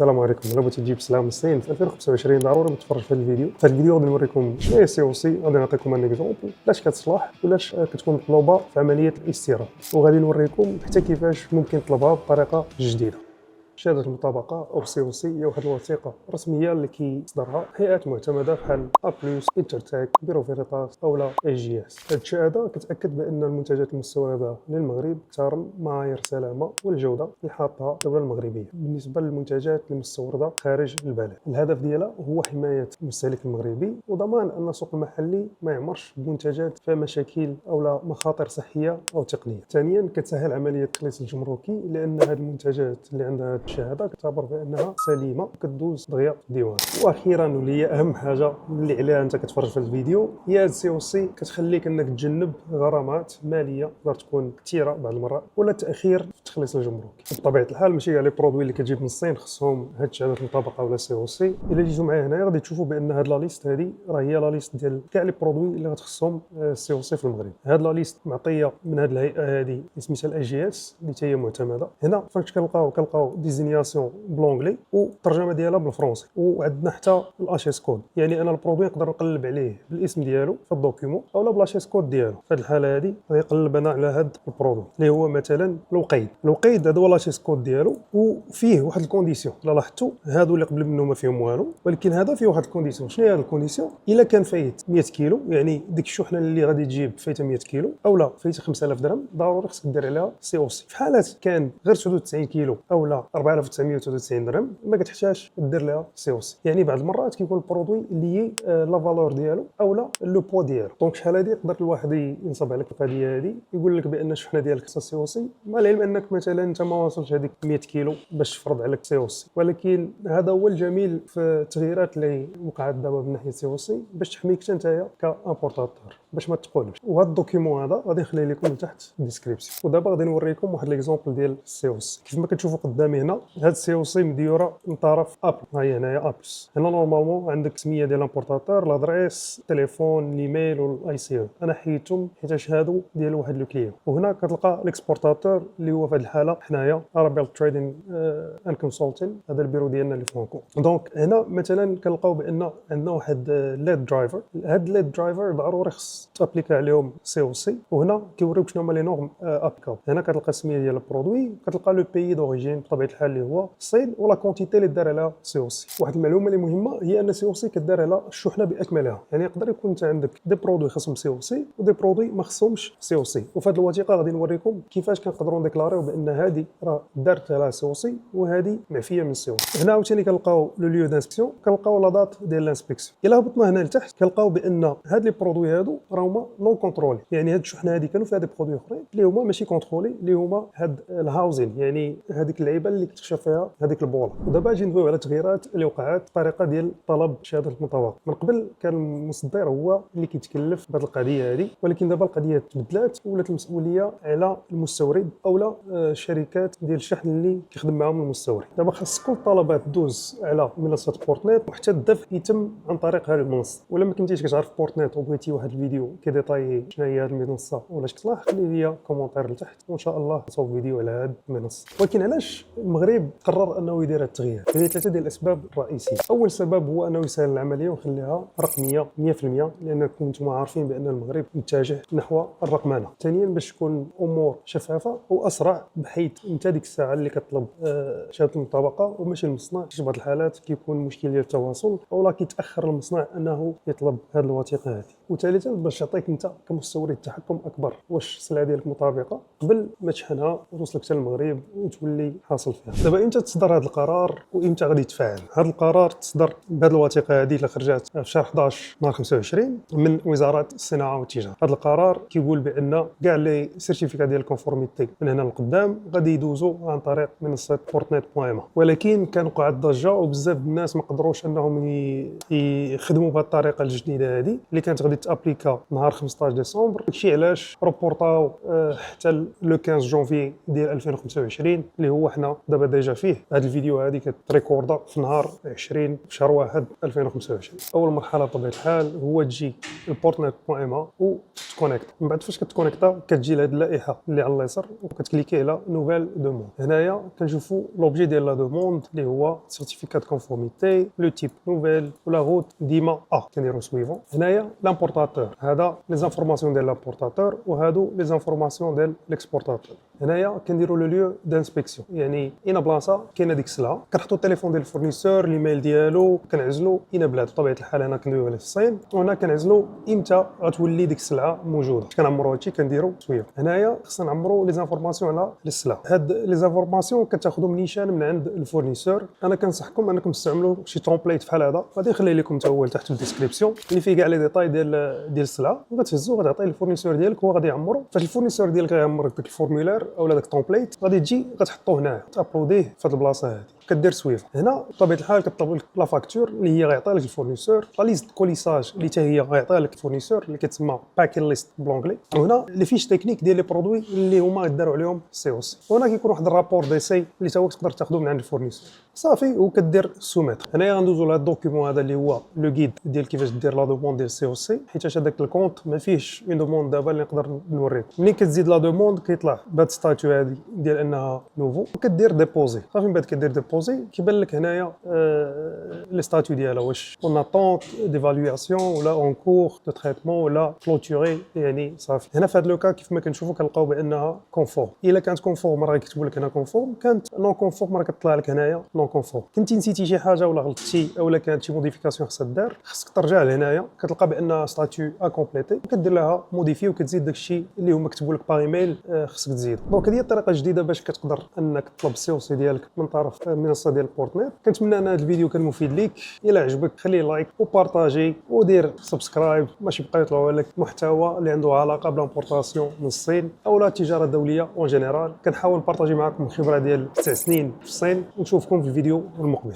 السلام عليكم. الا بغيتي تجيب سلعه من الصين في 2025 ضروري تتفرج في هذا الفيديو. في هذا الفيديو غادي نوريكم شنو هي سي او سي، غادي نعطيكم ان اكزومبل علاش كتصلح وعلاش كتكون مطلوبه في عمليه الاستيراد، وغادي نوريكم حتى كيفاش ممكن تطلبها بطريقه جديده. شهاده المطابقه او سي او سي هي واحد الوثيقه رسميه اللي كيصدرها هيئات معتمده بحال ا بلس، انترتك، بيرو فيريتاس اولا اي جي اس. هذه الشهاده كتاكد بان المنتجات المستورده للمغرب تحترم معايير السلامه والجوده اللي حاطها الدوله المغربيه بالنسبه للمنتجات المستورده خارج البلد. الهدف ديالها هو حمايه المستهلك المغربي وضمان ان السوق المحلي ما يعمرش بمنتجات فيها مشاكل او مخاطر صحيه او تقنيه. ثانيا كتسهل عمليه التخليص الجمركي لان هذه المنتجات اللي عندها الشهاده كتعتبر بانها سليمه وكدوز دغيا في الديوان. واخيرا واللي هي اهم حاجه اللي عليها انت كتفرج في الفيديو هي هاد السي او سي كتخليك انك تجنب غرامات ماليه تقدر تكون كثيره بعض المرات ولا تاخير في التخليص الجمركي. بطبيعه الحال ماشي كاع لي برودوي اللي كتجيب من الصين خصهم هاد شهاده المطابقه ولا سي او سي. الا جيتو معايا هنايا غادي تشوفوا بان هاد لا ليست هادي راه هي لا ليست ديال كاع لي برودوي اللي غتخصهم سي او سي في المغرب. هاد لا ليست معطيه من هاد الهيئه هادي سميتها الاي جي اس اللي هي معتمده. هنا فاش كنلقاو ديزينياسيون بالونجلي والترجمه ديالها بالفرنسي، وعندنا حتى الاش اس كود، يعني انا البرودوي نقدر نقلب عليه بالاسم ديالو في الدوكيومون اولا بالاش اس كود ديالو. في هذه الحاله هذه غادي نقلب انا على هذا البرودوي اللي هو مثلا الوقيد هذا هو الاش اس كود ديالو، وفيه واحد الكونديسيون. الا لاحظتوا هادو اللي قبل منه ما فيهم والو، ولكن هذا فيه واحد الكونديسيون. شنو هي هذه الكونديسيون؟ الا كان فايت 100 كيلو، يعني ديك الشحنه اللي غادي تجيب فايته 100 كيلو اولا فايته 5000 درهم، ضروري خصك دير عليها سي او سي. في حالات كان غير 99 كيلو اولا 4999 درهم ما كتحتاجش دير لها سي او سي. يعني بعض المرات كيكون البرودوي اللي لا فالور ديالو اولا لو بوا ديالو. دونك شحال هادي يقدر الواحد ينصب عليك القضيه هادي يقول لك بان الشحنه ديالك خصها سي او سي، مع العلم انك مثلا انت ما واصلش هذيك 100 كيلو باش تفرض عليك سي او سي. ولكن هذا هو الجميل في التغييرات اللي وقعت دابا من ناحيه سي او سي باش تحميك حتى نتايا كامبورتاتور باش ما تقولش. وهذا الدوكيومون هذا غادي نخليه لكم تحت الديسكريبسيون. ودابا غادي نوريكم واحد ليكزومبل ديال السي او سي. كيف ما كتشوفوا قدامي هنا هذا السي او سي مديوره من طرف ابل. ها هي هنايا ابلس. هنا نورمالمون عندك سميه ديال لامبورتاتور، لادريس، التليفون، الايميل والاي سي او. انا حيدتهم حيت هادو ديال واحد لو كليون. وهنا كتلقى الاكسبورتاتور اللي هو في هذه الحاله حنايا ارابيل تريدين ان كونسلتين، هذا البيرو ديالنا اللي فرانكو. دونك هنا مثلا كنلقاو بان عندنا واحد ليد درايفر. هاد ليد درايفر ضروري خص تابليكا عليهم سي او سي. وهنا كيوريوك شنو هما لي نورم ابكاب. هنا كتلقى السميه ديال البرودوي، كتلقى لو بيي دوريجين بطبيعه الحال اللي هو الصين، ولا كونتيتي اللي دار عليها سي او سي. واحد المعلومه اللي مهمه هي ان سي او سي كدار على الشحنه باكملها. يعني يقدر يكون انت عندك دي برودوي خصهم سي او سي ودي برودوي ما خصهمش سي او سي. وفي هذه الوثيقه غادي نوريكم كيفاش كنقدروا نديكلاريو بان هذه راه دارت على سي او سي وهذه معفيه من سي او سي. هنا عاوتاني كنلقاو لو ليو دانسبكسيون، كنلقاو لا دات ديال لانسبكسيون. الا هبطنا هنا لتحت كنلقاو بان هاد لي برودوي هادو راهما نون كونترولي. يعني هاد الشحنه هذه كانوا فيها دي برودوي اخرين اللي هما ماشي كونترولي، اللي هما هاد الهاوزين، يعني هذيك اللعيبه اللي كتكشف فيها هذيك البوله. ودابا اجي ندويو على التغييرات اللي وقعات الطريقه ديال طلب شهاده المطابقه. من قبل كان المصدر هو اللي كيتكلف بهذه القضيه هذه، ولكن دابا القضيه تبدلات ولات المسؤوليه على المستورد اولا الشركات ديال الشحن اللي كيخدم معاهم المستورد. دابا خاص كل الطلبات دوز على منصه بورتنيت، وحتى الدفع يتم عن طريق هذه المنصه. ولا ما كنتيش كتعرف بورتنيت وبغيتي واحد الفيديو كيديطاي شنو هي هذه المنصه ولا شكلها، خلي لي كومونتير لتحت وان شاء الله نصوب فيديو على هذه المنصه. ولكن علاش المغرب قرر انه يدير هذا التغيير؟ هذه ثلاثه ديال الاسباب الرئيسيه. اول سبب هو انه يسهل العمليه ويخليها رقميه 100%، لانكم انتم عارفين بان المغرب متجه نحو الرقمنه. ثانيا باش تكون امور شفافه واسرع، بحيث انت ديك الساعه اللي كطلب شهاده المطابقه وماشي المصنع. في بعض الحالات كيكون مشكل ديال التواصل اولا كيتاخر المصنع انه يطلب هذه الوثيقه هذه. وثالثا باش تعطيك انت كمستورد تحكم اكبر واش السلعه ديالك مطابقه قبل ما تشحنها وتوصلك حتى للمغرب وتولي حاصل فيها. دابا امتى تصدر هذا القرار وامتى غادي يتفاعل؟ هذا القرار تصدر بهذه الوثيقه هذه اللي خرجت في شهر 11 نهار 25 من وزاره الصناعه والتجاره. هذا القرار كيقول بان كاع لي سيرتيفيكا ديال الكونفورميتي من هنا لقدام غادي يدوزوا عن طريق منصه بورتنيت بويما. ولكن كان وقعت ضجه وبزاف الناس ما قدروش انهم يخدموا بهذه الطريقه الجديده هذه اللي كانت غادي كتابليكا نهار 15 ديسمبر. داكشي علاش روبورطاو حتى لو 15 جونفي ديال 2025 اللي هو حنا دابا ديجا فيه. هذا الفيديو هذه كتريكوردا في نهار 20 شهر 1 2025. اول مرحله بطبيعه الحال هو تجي البورتنت .ma وتكونيكت. من بعد فاش كتكونيكتا كتجي لهاد اللائحه اللي على اليسار وكتكليكي على نوفيل دوموند. هنايا كنشوفوا لوبجي ديال لا دوموند اللي هو سيرتيفيكات كونفورميتي، لو تيب نوفيل ولا روت ديما كنديرو سويفون. هنايا لامبورطاتور، هذا لي زانفورماسيون ديال لامبورطاتور وهادو لي زانفورماسيون ديال ليكسبورطاتور. هنايا كنديروا لو ليو دانسبيكسيون، يعني اين بلاصه كاينه ديك السلعه كنحطوا التليفون ديال الفورنيسور، الايميل ديالو كنعزلوا اين بلاد. بطبيعه الحال هنا كندويو على الصين، وهنا كنعزلوا امتى غتولي ديك السلعه موجوده. كنعمروا هادشي كنديروا سويف. هنايا خصنا نعمروا لي زانفورماسيون على السلعه. هاد لي زانفورماسيون كتاخذوا من نيشان من عند الفورنيسور. انا كنصحكم انكم تستعملوا شي تومبليت بحال هذا، غادي نخلي لكم حتى هو تحت في الديسكريبسيون اللي فيه كاع لي ديتاي ديال السلعه، وغتهزو غتعطيه للفورنيسور ديالك وهو غادي يعمرو. فاش الفورنيسور ديالك غيعمر داك الفورمولير اولا داك التومبليت غادي تجي غتحطوه هنا تابلوديه في هاد البلاصه هادي، كدير سويف. هنا بطبيعه الحال كطلب لك لا فاكتور اللي هي غيعطيها لك الفورنيسور، لا ليست كوليساج اللي حتى هي غيعطيها لك الفورنيسور اللي كتسمى باكين ليست بلونغلي، وهنا لي فيش تكنيك ديال لي برودوي اللي هما داروا عليهم سي او سي. وهنا كيكون واحد الرابور ديسي اللي تا هو تقدر تاخذه من عند الفورنيسور صافي وكدير سوميتر. هنايا غندوزو لهاد الدوكيومون هذا اللي هو لو غيد ديال كيفاش دير لا دوموند ديال سي او سي، حيت هذاك الكونت ما فيهش اون دوموند دابا اللي نقدر نوريك. ملي كتزيد لا دوموند كيطلع بهاد ستاتيو هادي ديال انها نوفو وكدير ديبوزي. صافي من بعد كدير ديبوزي كيبان لك هنايا لي ستاتيو ديالها واش اون اتونت ديفالواسيون ولا اون كور دو تريتمون ولا كلوتوري، يعني صافي. هنا في هاد لو كا كيف ما كنشوفوا كنلقاو بانها كونفورم. الا كانت كونفورم راه غيكتبوا لك هنا كونفورم، كانت نون كونفورم راه كتطلع لك هنايا نون كونفورم. كنتي نسيتي شي حاجه ولا غلطتي اولا كانت شي موديفيكاسيون خصها دار، خصك ترجع لهنايا كتلقى بان ستاتيو كومبليتي وكدير لها موديفي وكتزيد داكشي اللي هما كتبوا لك باغ ايميل خصك تزيد. دونك هذه طريقه جديده باش كتقدر انك تطلب السي او سي ديالك من طرف المنصه ديال بورتنت. كنتمنى ان هذا الفيديو كان مفيد ليك. الا عجبك خليه لايك وبارطاجي ودير سبسكرايب باش يبقى يطلعوا لك محتوى اللي عنده علاقه بالامبورطاسيون من الصين اولا التجاره الدوليه اون جينيرال. كنحاول نبارطاجي معكم الخبره ديال 9 سنين في الصين، ونشوفكم في الفيديو المقبل.